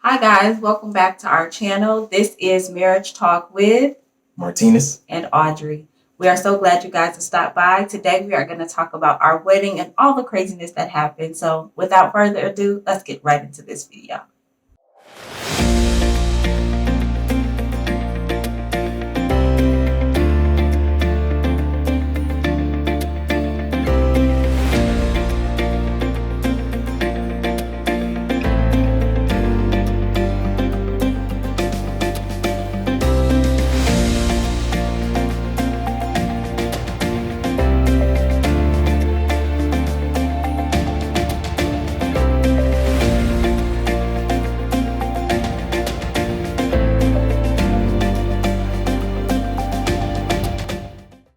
Hi, guys. Welcome back to our channel. This is Marriage Talk with Martinez. and Audrey. We are so glad you guys have stopped by. Today, we are going to talk about our wedding and all the craziness that happened. So, without further ado, let's get right into this video.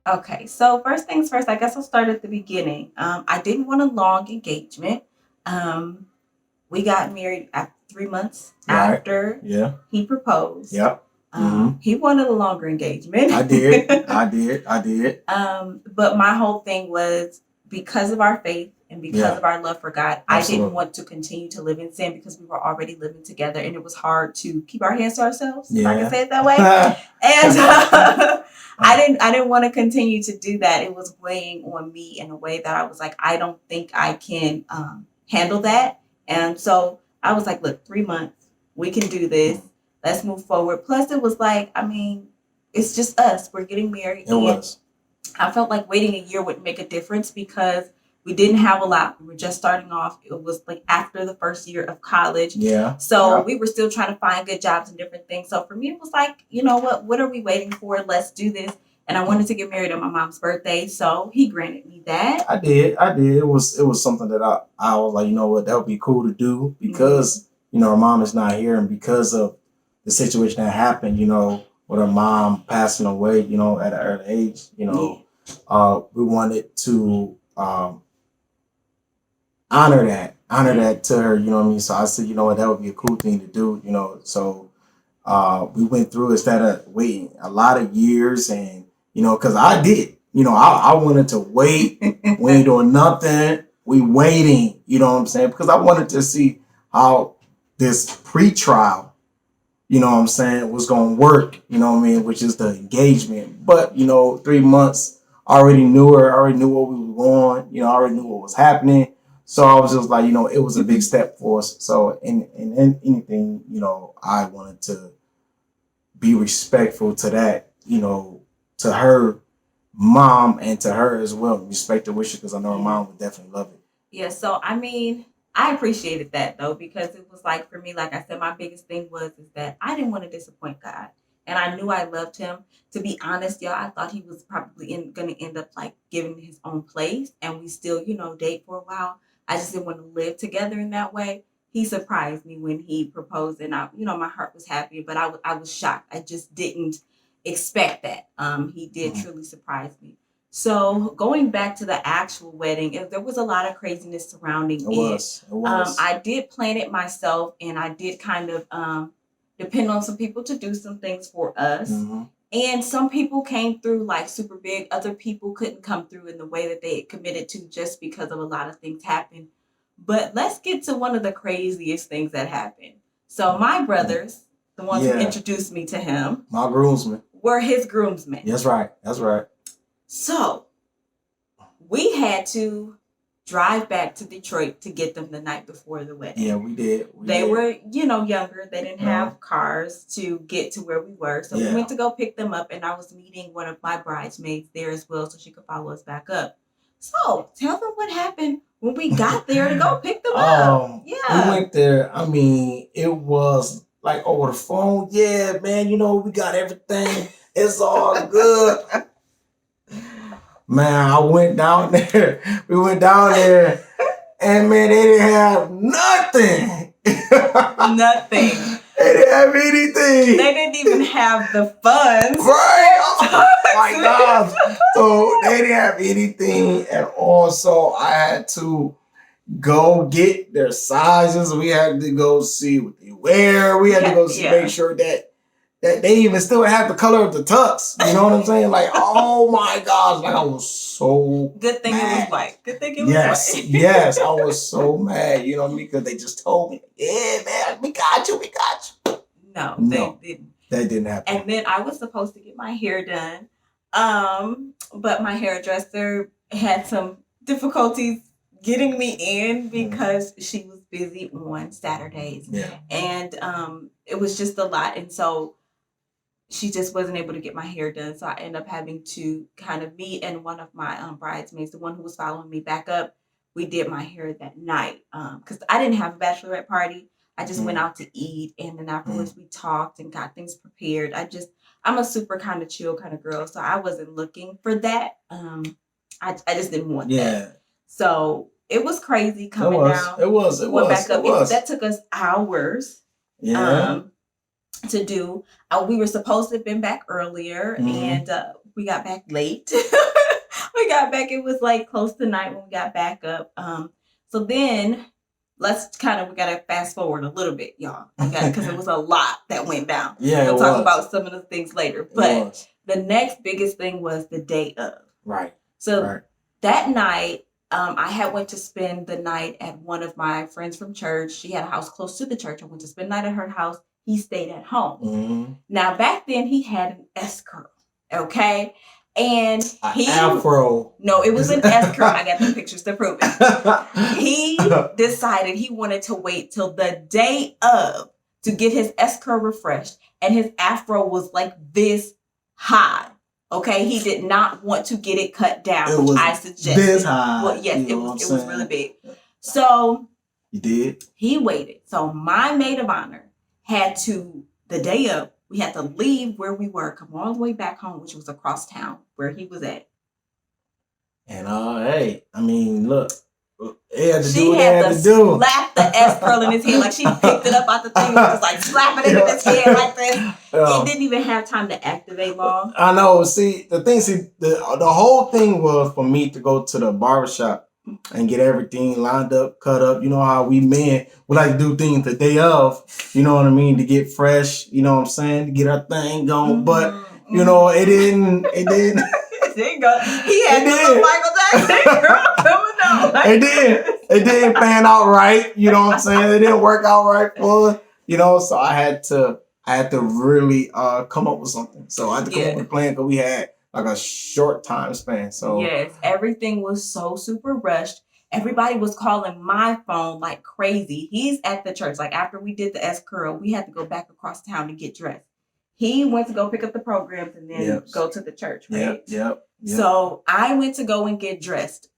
Okay, so first things first, I guess I'll start at the beginning. I didn't want a long engagement. Um, we got married after 3 months Right. after Yeah. he proposed. Yep. He wanted a longer engagement. I did. I did. But my whole thing was because of our faith and because Yeah. of our love for God, I Absolutely. didn't want to continue to live in sin because we were already living together and it was hard to keep our hands to ourselves, if I can Yeah. say it that way. And I didn't want to continue to do that. It was weighing on me in a way that I was like, I don't think I can handle that. And so I was like, look, 3 months, we can do this. Let's move forward. Plus, it was like, I mean, it's just us. We're getting married. It was. I felt like waiting a year would make a difference because we didn't have a lot. We were just starting off. It was like after the first year of college. Yeah. So Yeah. we were still trying to find good jobs and different things. So for me, it was like, you know what? What are we waiting for? Let's do this. And I wanted to get married on my mom's birthday. So he granted me that. I did. It was something that I was like, you know what, that would be cool to do because, her mom is not here and because of the situation that happened, with her mom passing away, at an early age, we wanted to honor that to her, you know what I mean? So I said, you know what, that would be a cool thing to do, So we went through instead of waiting a lot of years and, because I did, I wanted to wait. We ain't doing nothing. We waiting, you know what I'm saying? Because I wanted to see how this pre-trial, you know what I'm saying, was going to work, you know what I mean, which is the engagement. But, 3 months, I already knew her, I already knew what we were going, I already knew what was happening. So I was just like, it was a big step for us. So in anything, I wanted to be respectful to that, to her mom and to her as well. Respect her wishes because I know her mom would definitely love it. Yeah, so I mean, I appreciated that though because it was like for me, like I said, my biggest thing is that I didn't want to disappoint God, and I knew I loved Him. To be honest, y'all, I thought He was probably going to end up like giving His own place, and we still, date for a while. I just didn't want to live together in that way. He surprised me when He proposed, and my heart was happy, but I was shocked. I just didn't expect that. He did truly surprise me. So going back to the actual wedding, there was a lot of craziness surrounding it. It was. I did plan it myself, and I did kind of depend on some people to do some things for us. And some people came through like super big. Other people couldn't come through in the way that they had committed to just because of a lot of things happened. But let's get to one of the craziest things that happened. So my brothers, the ones who introduced me to him, my groomsmen, were his groomsmen. That's right. That's right. So we had to drive back to Detroit to get them the night before the wedding. Yeah, we did. They were, younger. They didn't have cars to get to where we were. So we went to go pick them up, and I was meeting one of my bridesmaids there as well so she could follow us back up. So tell them what happened when we got there to go pick them up. Yeah. We went there. I mean, it was like over the phone. Yeah, man, we got everything. It's all good. Man, I went down there. We went down there, and man, they didn't have nothing. Nothing. They didn't have anything. They didn't even have the funds. Right? Oh my gosh. So they didn't have anything at all. So I had to go get their sizes. We had to go see what they wear. We had to go see, make sure that that they even still have the color of the tux. You know what I'm saying? Like, oh my gosh, like I was so Good thing it mad. was white. Good thing it Yes, was white. yes, I was so mad. You know what I mean? Because they just told me, yeah, man, we got you. No, No. they didn't. That didn't happen. And then I was supposed to get my hair done. But my hairdresser had some difficulties getting me in because she was busy on Saturdays. Yeah. And it was just a lot. And so she just wasn't able to get my hair done. So I ended up having to kind of me and one of my bridesmaids, the one who was following me back up, we did my hair that night. Because I didn't have a bachelorette party. I just went out to eat, and then afterwards we talked and got things prepared. I'm a super kind of chill kind of girl, so I wasn't looking for that. I just didn't want that. So it was crazy coming down. It was. Back up. That took us hours. Yeah. To do. We were supposed to have been back earlier, and we got back late. We got back. It was like close to night when we got back up. So then. We gotta fast forward a little bit, y'all. Because it was a lot that went down. Yeah, we'll talk about some of the things later. But the next biggest thing was the day of. Right. So that night, I had went to spend the night at one of my friends from church. She had a house close to the church. I went to spend the night at her house. He stayed at home. Now, back then, he had an S curl. Okay. And afro. No, it was an S curl. I got the pictures to prove it. He decided he wanted to wait till the day of to get his S curl refreshed, and his afro was like this high. Okay, he did not want to get it cut down, which I suggested. This high. Well, yes, it was really big. So you did. He waited. So my maid of honor had to the day of. We had to leave where we were, come all the way back home, which was across town where he was at. And hey, I mean, look, he had to she do what had he had to do. Slap the S curl in his head, like she picked it up out the thing and was just like slapping it in his head like this. It didn't even have time to activate long. I know. The whole thing was for me to go to the barbershop and get everything lined up, cut up. You know how we men, we like to do things the day of, you know what I mean, to get fresh, you know what I'm saying, to get our thing going. But, you know, it didn't. It didn't go. He had the Michael Jackson girl coming out. It didn't pan out right, you know what I'm saying? It didn't work out right for us, you know, so I had to really come up with something. So I had to come up with a plan because we had like a short time span. So yes, everything was so super rushed. Everybody was calling my phone like crazy. He's at the church. Like after we did the S curl, we had to go back across town to get dressed. He went to go pick up the programs and then go to the church, right? Yep. So I went to go and get dressed.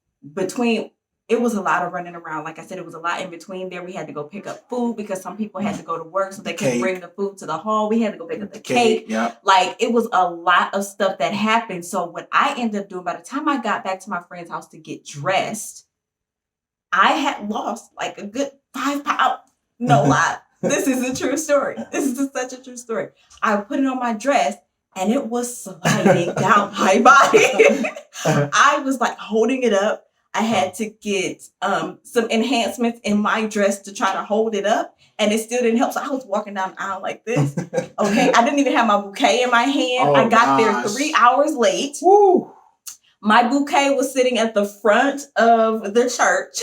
It was a lot of running around. Like I said, it was a lot in between there. We had to go pick up food because some people had to go to work so they could bring the food to the hall. We had to go pick up the cake. Yep. Like it was a lot of stuff that happened. So what I ended up doing, by the time I got back to my friend's house to get dressed, I had lost like a good 5 pounds. No lie. This is a true story. This is such a true story. I put it on my dress and it was sliding down my body. I was like holding it up. I had to get some enhancements in my dress to try to hold it up, and it still didn't help. So I was walking down the aisle like this. Okay, I didn't even have my bouquet in my hand. I got there 3 hours late. Woo. My bouquet was sitting at the front of the church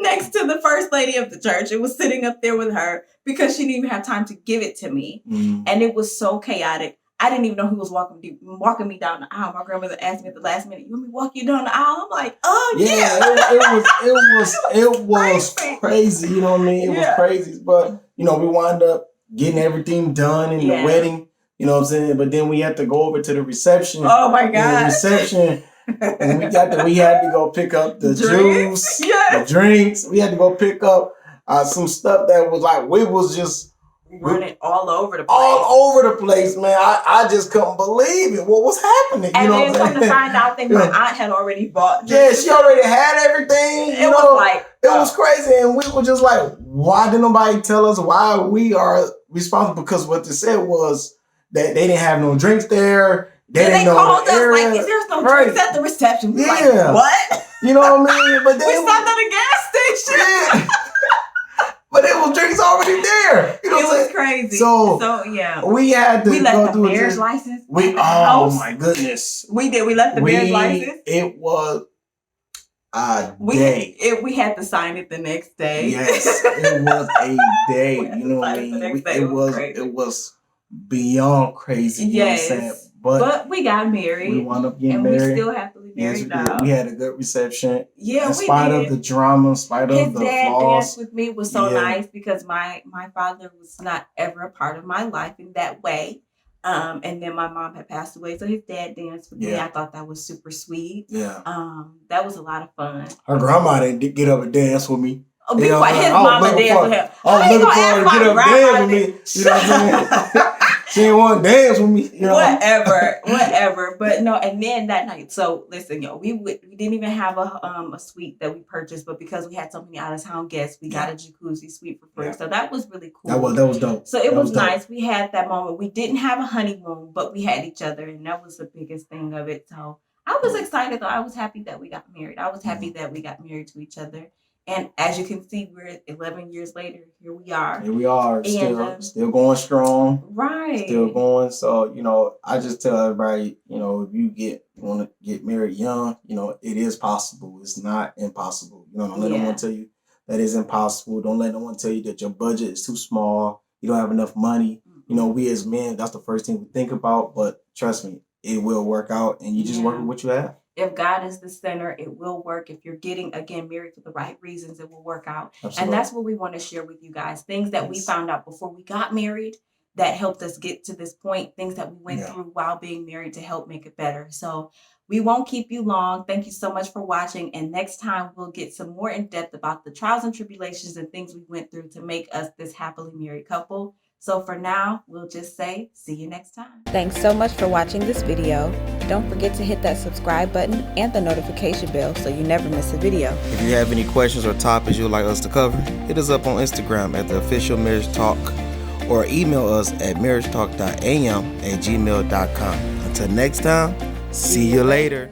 next to the first lady of the church. It was sitting up there with her because she didn't even have time to give it to me. And it was so chaotic. I didn't even know who was walking me down the aisle. My grandmother asked me at the last minute, "You want me to walk you down the aisle?" I'm like, "Oh yeah." It was crazy. You know what I mean? It was crazy. But you know, we wound up getting everything done in the wedding. You know what I'm saying? But then we had to go over to the reception. Oh my God! The reception. And we had to go pick up the juice, the drinks. We had to go pick up some stuff that was like we was just running all over the place. All over the place, man. I just couldn't believe it. What was happening? And then come to find out that my aunt had already bought drinks. Yeah, she already had everything. It was crazy. And we were just like, why did nobody tell us why we are responsible? Because what they said was that they didn't have no drinks there. They called us like, "Is there some drinks at the reception?" We like, what? You know what I mean? But then we stopped at a gas station. Yeah. But it was drinks already there. You know it was crazy. So yeah, we had to we left go the through marriage this. license. We at the house. my goodness. We did. We left the marriage license. It was a day. We had to sign it the next day. Yes, it was a day. We You know what I had to sign it the mean? next day. It was beyond crazy. You know what I'm saying? But we got married. We wound up getting and married. We still happily married yes, we now. did. We had a good reception. Yeah, in spite of the drama, in spite of the dad flaws. danced with me was so nice because my father was not ever a part of my life in that way. And then my mom had passed away, so his dad danced with me. I thought that was super sweet. Yeah. That was a lot of fun. Her grandma didn't get up and dance with me. Oh, be quiet. His mama danced with him. I was looking for her to get up and dance with me. You know what I'm saying? She didn't want to dance with me. You know? Whatever. But no, and then that night, so listen, yo, we didn't even have a suite that we purchased, but because we had so many out of town guests, we got a jacuzzi suite for free. Yeah. So that was really cool. That was dope. So it was nice. We had that moment. We didn't have a honeymoon, but we had each other, and that was the biggest thing of it. So I was excited though. I was happy that we got married. I was happy that we got married to each other. And as you can see, we're 11 years later. Here we are. Here we are. Still going strong. Right. Still going. So, you know, I just tell everybody, you know, if you want to get married young, you know, it is possible. It's not impossible. You know, don't let anyone tell you that is impossible. Don't let anyone tell you that your budget is too small. You don't have enough money. You know, we as men, that's the first thing we think about. But trust me, it will work out. And you just work with what you have. If God is the center, it will work. If you're getting, again, married for the right reasons, it will work out. Absolutely. And that's what we want to share with you guys. Things that we found out before we got married that helped us get to this point. Things that we went through while being married to help make it better. So we won't keep you long. Thank you so much for watching. And next time we'll get some more in depth about the trials and tribulations and things we went through to make us this happily married couple. So for now, we'll just say, see you next time. Thanks so much for watching this video. Don't forget to hit that subscribe button and the notification bell so you never miss a video. If you have any questions or topics you'd like us to cover, hit us up on Instagram at the official Marriage Talk or email us at marriagetalk.am@gmail.com. Until next time, see you later.